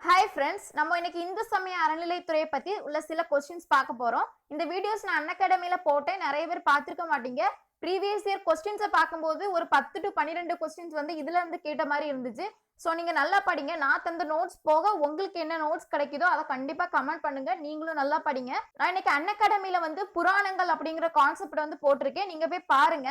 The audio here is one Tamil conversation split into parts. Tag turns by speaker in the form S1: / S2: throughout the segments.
S1: ஹாய் ஃப்ரெண்ட்ஸ், நம்ம இன்னைக்கு இந்து சமய அறநிலைத்துறையை பத்தி உள்ள சில கொஸ்டின்ஸ் பார்க்க போறோம். இந்த வீடியோஸ் நான் அன்அகாடமில போட்டேன். நிறைய பேர் பார்த்திருக்க மாட்டீங்க. ப்ரீவியஸ் இயர் கொஸ்டின்ஸை பார்க்கும்போது ஒரு 10 to 12 கொஸ்டின்ஸ் வந்து இதுல இருந்து கேட்ட மாதிரி இருந்துச்சு. ஸோ நீங்க நல்லா படிங்க. நான் தந்த நோட்ஸ் போக உங்களுக்கு என்ன நோட்ஸ் கிடைக்குதோ அதை கண்டிப்பா கமெண்ட் பண்ணுங்க. நீங்களும் நல்லா படிங்க. நான் இன்னைக்கு அன்அகாடமில வந்து புராணங்கள் அப்படிங்கிற கான்செப்ட் வந்து போட்டிருக்கேன். நீங்க போய் பாருங்க.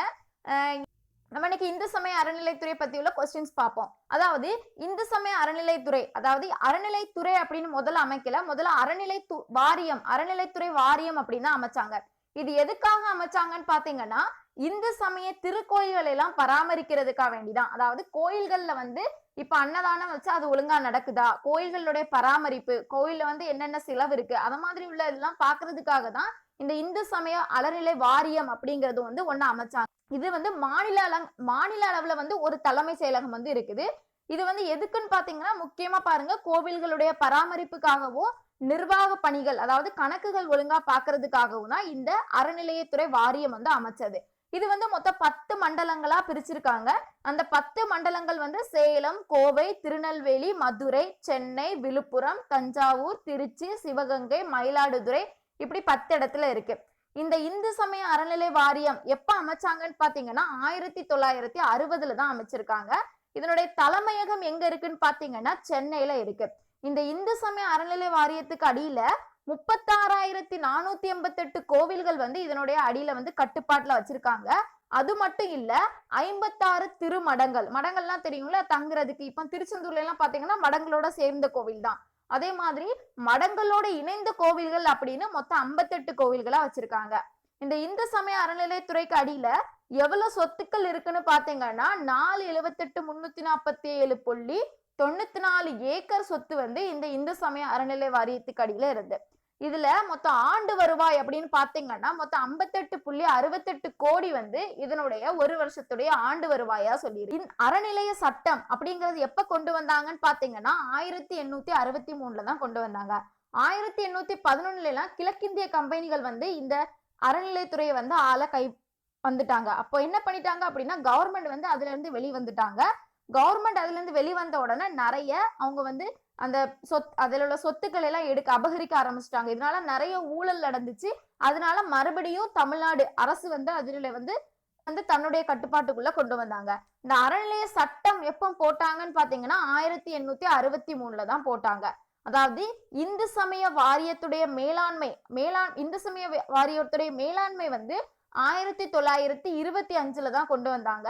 S1: நம்ம இன்னைக்கு இந்து சமய அறநிலைத்துறை பத்தி உள்ள கொஸ்டின்ஸ் பார்ப்போம். அதாவது இந்து சமய அறநிலைத்துறை, அதாவது அறநிலைத்துறை அப்படின்னு முதல்ல அமைக்கல, முதல்ல அறநிலைத்துறை வாரியம் அப்படின்னு அமைச்சாங்க. இது எதுக்காக அமைச்சாங்கன்னு பாத்தீங்கன்னா, இந்து சமய திருக்கோயில்கள் எல்லாம் பராமரிக்கிறதுக்காக வேண்டிதான். அதாவது கோயில்கள்ல வந்து இப்ப அன்னதானம் வச்சு அது ஒழுங்கா நடக்குதா, கோயில்களுடைய பராமரிப்பு, கோயில்ல வந்து என்னென்ன செலவு இருக்கு, அத மாதிரி உள்ள இதெல்லாம் பாக்குறதுக்காக தான் இந்த இந்து சமய அறநிலை வாரியம் அப்படிங்கிறது வந்து ஒண்ணு அமைச்சாங்க. இது வந்து மாநில அளவுல வந்து ஒரு தலைமை செயலகம் வந்து இருக்குது. இது வந்து எதுக்குன்னு பாத்தீங்கன்னா, முக்கியமா பாருங்க, கோவில்களுடைய பராமரிப்புக்காகவும் நிர்வாக பணிகள், அதாவது கணக்குகள் ஒழுங்கா பாக்குறதுக்காகவும் தான் இந்த அறநிலையத்துறை வாரியம் வந்து அமைச்சது. இது வந்து மொத்தம் 10 மண்டலங்களா பிரிச்சிருக்காங்க. அந்த 10 மண்டலங்கள் வந்து சேலம், கோவை, திருநெல்வேலி, மதுரை, சென்னை, விழுப்புரம், தஞ்சாவூர், திருச்சி, சிவகங்கை, மயிலாடுதுறை, இப்படி 10 இடத்துல இருக்கு. இந்த இந்து சமய அறநிலை வாரியம் எப்ப அமைச்சாங்கன்னு பாத்தீங்கன்னா 1960 தான் அமைச்சிருக்காங்க. இதனுடைய தலைமையகம் எங்க இருக்குன்னு பாத்தீங்கன்னா சென்னையில இருக்கு. இந்த இந்து சமய அறநிலை வாரியத்துக்கு அடியில 36,488 கோவில்கள் வந்து இதனுடைய அடியில வந்து கட்டுப்பாட்டுல வச்சிருக்காங்க. அது மட்டும் இல்ல, 56 மடங்கள்லாம் தெரியுங்களா, தங்குறதுக்கு. இப்ப திருச்செந்தூர்ல எல்லாம் பாத்தீங்கன்னா மடங்களோட சேர்ந்த கோவில் தான். அதே மாதிரி மடங்களோட இணைந்த கோவில்கள் அப்படின்னு மொத்தம் 58 கோவில்களா வச்சிருக்காங்க. இந்த இந்து சமய அறநிலையத்துறைக்கு அடியில எவ்வளவு சொத்துக்கள் இருக்குன்னு பாத்தீங்கன்னா 4,78,347.94 ஏக்கர் சொத்து வந்து இந்த இந்து சமய அறநிலை வாரியத்துக்கு அடியில இருந்து. இதுல மொத்தம் ஆண்டு வருவாய் அப்படின்னு பாத்தீங்கன்னா மொத்தம் 58.68 கோடி வந்து இதனுடைய ஒரு வருஷத்துடைய ஆண்டு வருவாயா சொல்லியிருக்கு. அறநிலைய சட்டம் அப்படிங்கிறது எப்ப கொண்டு வந்தாங்கன்னு பாத்தீங்கன்னா 1863 தான் கொண்டு வந்தாங்க. 1811 கிழக்கிந்திய கம்பெனிகள் வந்து இந்த அறநிலைத்துறையை வந்து வந்துட்டாங்க. அப்போ என்ன பண்ணிட்டாங்க அப்படின்னா, கவர்மெண்ட் வந்து அதுல இருந்து வெளிவந்துட்டாங்க. கவர்மெண்ட் அதுல இருந்து வெளிவந்த உடனே நிறைய அவங்க வந்து அந்த அதுல உள்ள சொத்துக்கள் எல்லாம் அபகரிக்க ஆரம்பிச்சிட்டாங்க. இதனால நிறைய ஊழல் நடந்துச்சு. அதனால மறுபடியும் தமிழ்நாடு அரசு வந்து அதுல வந்து தன்னுடைய கட்டுப்பாட்டுக்குள்ள கொண்டு வந்தாங்க. இந்த அறநிலைய சட்டம் எப்ப போட்டாங்கன்னு பாத்தீங்கன்னா 1863 தான் போட்டாங்க. அதாவது இந்து சமய வாரியத்துடைய இந்து சமய வாரியத்துடைய மேலாண்மை வந்து 1925 தான் கொண்டு வந்தாங்க.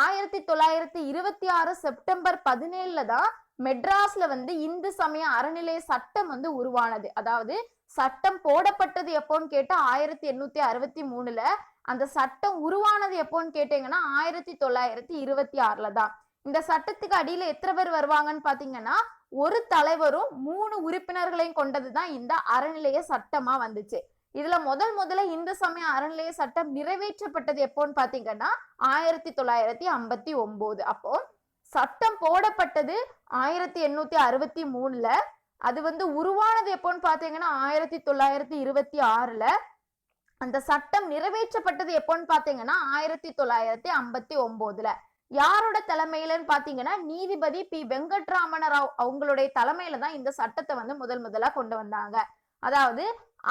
S1: 1926 செப்டம்பர் 17 தான் மெட்ராஸ்ல வந்து இந்து சமய அறநிலைய சட்டம் வந்து உருவானது. அதாவது சட்டம் போடப்பட்டது எப்போன்னு கேட்டா 1863. அந்த சட்டம் உருவானது எப்போன்னு கேட்டீங்கன்னா 1926 தான். இந்த சட்டத்துக்கு அடியில எத்தனை பேர் வருவாங்கன்னு பாத்தீங்கன்னா, ஒரு தலைவரும் 3 உறுப்பினர்களையும் கொண்டதுதான் இந்த அறநிலைய சட்டமா வந்துச்சு. இதுல முதல்ல இந்து சமய அறநிலைய சட்டம் நிறைவேற்றப்பட்டது எப்போன்னு பாத்தீங்கன்னா 1959. அப்போ சட்டம் போடப்பட்டது 1863. அது வந்து உருவானது எப்போன்னு பாத்தீங்கன்னா 1926. அந்த சட்டம் நிறைவேற்றப்பட்டது எப்போன்னு பாத்தீங்கன்னா 1959. யாரோட தலைமையிலன்னு பாத்தீங்கன்னா நீதிபதி பி வெங்கட்ராமன ராவ் அவங்களுடைய தலைமையில தான் இந்த சட்டத்தை வந்து முதலா கொண்டு வந்தாங்க. அதாவது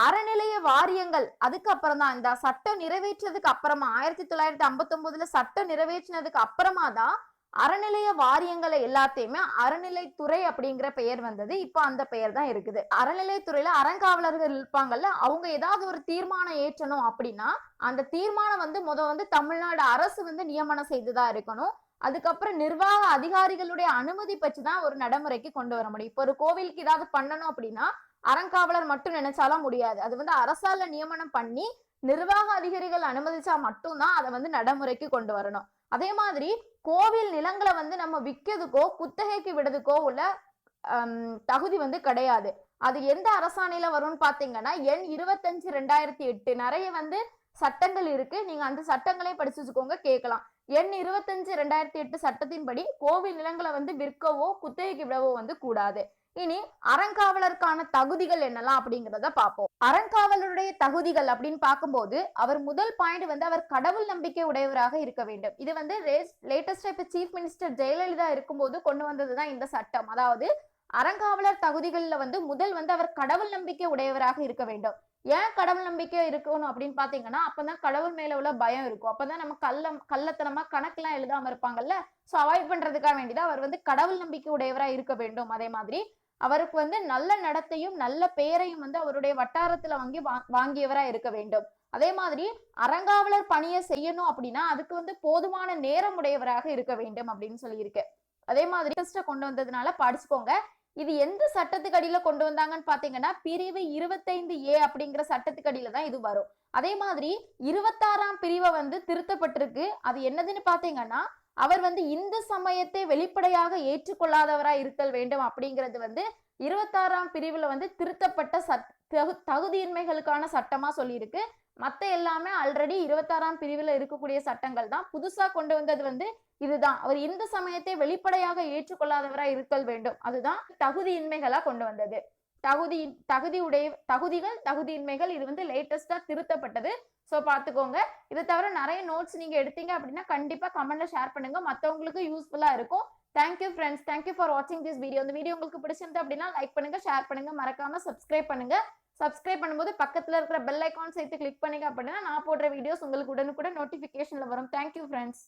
S1: அறநிலைய வாரியங்கள் அதுக்கப்புறம் தான் இந்த சட்டம் நிறைவேற்றதுக்கு அப்புறமா 1959 சட்டம் நிறைவேற்றினதுக்கு அப்புறமா தான் அறநிலைய வாரியங்களை எல்லாத்தையுமே அறநிலைத்துறை அப்படிங்கிற பெயர் வந்தது. இப்போ அந்த பெயர் தான் இருக்குது. அறநிலைத்துறையில அறங்காவலர்கள் இருப்பாங்கல்ல, அவங்க ஏதாவது ஒரு தீர்மானம் ஏற்றணும் அப்படின்னா அந்த தீர்மானம் வந்து தமிழ்நாடு அரசு வந்து நியமனம் செய்துதான் இருக்கணும். அதுக்கப்புறம் நிர்வாக அதிகாரிகளுடைய அனுமதி பெற்றுதான் ஒரு நடைமுறைக்கு கொண்டு வர முடியும். இப்போ ஒரு கோவிலுக்கு ஏதாவது பண்ணணும் அப்படின்னா அறங்காவலர் மட்டும் நினைச்சாலும் முடியாது. அது வந்து அரசால நியமனம் பண்ணி நிர்வாக அதிகாரிகள் அனுமதிச்சா மட்டும்தான் அதை வந்து நடைமுறைக்கு கொண்டு வரணும். அதே மாதிரி கோவில் நிலங்களை வந்து நம்ம விற்கிறதுக்கோ குத்தகைக்கு விடுறதுக்கோ உள்ள தகுதி வந்து கிடையாது. அது எந்த அரசாணையில வரும்னு பாத்தீங்கன்னா எண் 25/2008 நிறைய வந்து சட்டங்கள் இருக்கு. நீங்க அந்த சட்டங்களே படிச்சு வச்சுக்கோங்க, கேட்கலாம். எண் 25/2008 சட்டத்தின்படி கோவில் நிலங்களை வந்து விற்கவோ குத்தகைக்கு விடவோ வந்து கூடாது. இனி அறங்காவலருக்கான தகுதிகள் என்னலாம் அப்படிங்கிறத பார்ப்போம். அறங்காவலருடைய தகுதிகள் அப்படின்னு பார்க்கும்போது அவர் முதல் பாயிண்ட் வந்து அவர் கடவுள் நம்பிக்கை உடையவராக இருக்க வேண்டும். இது வந்து லேட்டஸ்டா இப்ப சீஃப் மினிஸ்டர் ஜெயலலிதா இருக்கும்போது கொண்டு வந்ததுதான் இந்த சட்டம். அதாவது அறங்காவலர் தகுதிகள்ல வந்து முதல் வந்து அவர் கடவுள் நம்பிக்கை உடையவராக இருக்க வேண்டும். ஏன் கடவுள் நம்பிக்கை இருக்கணும் அப்படின்னு பாத்தீங்கன்னா, அப்பதான் கடவுள் மேல உள்ள பயம் இருக்கும். அப்பதான் நம்ம கள்ளத்தனமா கணக்கெல்லாம் எழுதாம இருப்பாங்கல்ல. சோ அவாய்ட் பண்றதுக்காக வேண்டிதான் அவர் வந்து கடவுள் நம்பிக்கை உடையவரா இருக்க வேண்டும். அதே மாதிரி அவருக்கு வந்து நல்ல நடத்தையும் நல்ல பெயரையும் வந்து அவருடைய வட்டாரத்துல வாங்கியவரா இருக்க வேண்டும். அதே மாதிரி அறங்காவலர் பணியை செய்யணும் அப்படின்னா அதுக்கு வந்து போதுமான நேரம் உடையவராக இருக்க வேண்டும் அப்படின்னு சொல்லியிருக்கு. அதே மாதிரி கொண்டு வந்ததுனால படிச்சுக்கோங்க. இது எந்த சட்டத்துக்கு அடியில கொண்டு வந்தாங்கன்னு பாத்தீங்கன்னா பிரிவு 25A அப்படிங்கிற சட்டத்துக்கு அடியில தான் இது வரும். அதே மாதிரி 26ஆம் பிரிவை வந்து திருத்தப்பட்டிருக்கு. அது என்னதுன்னு பாத்தீங்கன்னா அவர் வந்து இந்து சமயத்தை வெளிப்படையாக ஏற்றுக்கொள்ளாதவரா இருத்தல் வேண்டும் அப்படிங்கிறது வந்து 26ஆம் பிரிவுல வந்து திருத்தப்பட்ட தகுதியின்மைகளுக்கான சட்டமா சொல்லியிருக்கு. மத்த எல்லாமே ஆல்ரெடி 26ஆம் பிரிவுல இருக்கக்கூடிய சட்டங்கள் தான். புதுசா கொண்டு வந்தது வந்து இதுதான். அவர் இந்து சமயத்தை வெளிப்படையாக ஏற்றுக்கொள்ளாதவரா இருத்தல் வேண்டும். அதுதான் தகுதியின்மைகளா கொண்டு வந்தது. தகுதியின்மைகள் இது வந்து லேட்டஸ்டா திருத்தப்பட்டது. சோ பாத்துக்கோங்க. இதை தவிர நிறைய நோட்ஸ் நீங்க எடுத்தீங்க அப்படின்னா கண்டிப்பா கமெண்ட்ல ஷேர் பண்ணுங்க. மத்தவங்களுக்கு யூஸ்ஃபுல்லா இருக்கும். Thank you friends. தேங்க்யூ ஃபார் வாட்சிங் திஸ் வீடியோ. இந்த வீடியோ உங்களுக்கு பிடிச்சிருந்து அப்படின்னா லைக் பண்ணுங்க, ஷேர் பண்ணுங்க, மறக்காம சப்ஸ்கிரைப் பண்ணுங்க. சப்ஸ்கிரைப் பண்ணும்போது பக்கத்துல இருக்கிற பெல் ஐக்கான் சேர்த்து கிளிக் பண்ணீங்க அப்படின்னா நான் போடுற வீடியோஸ் உங்களுக்கு உடனுக்குடன் நோட்டிபிகேஷன்ல வரும். Thank you friends.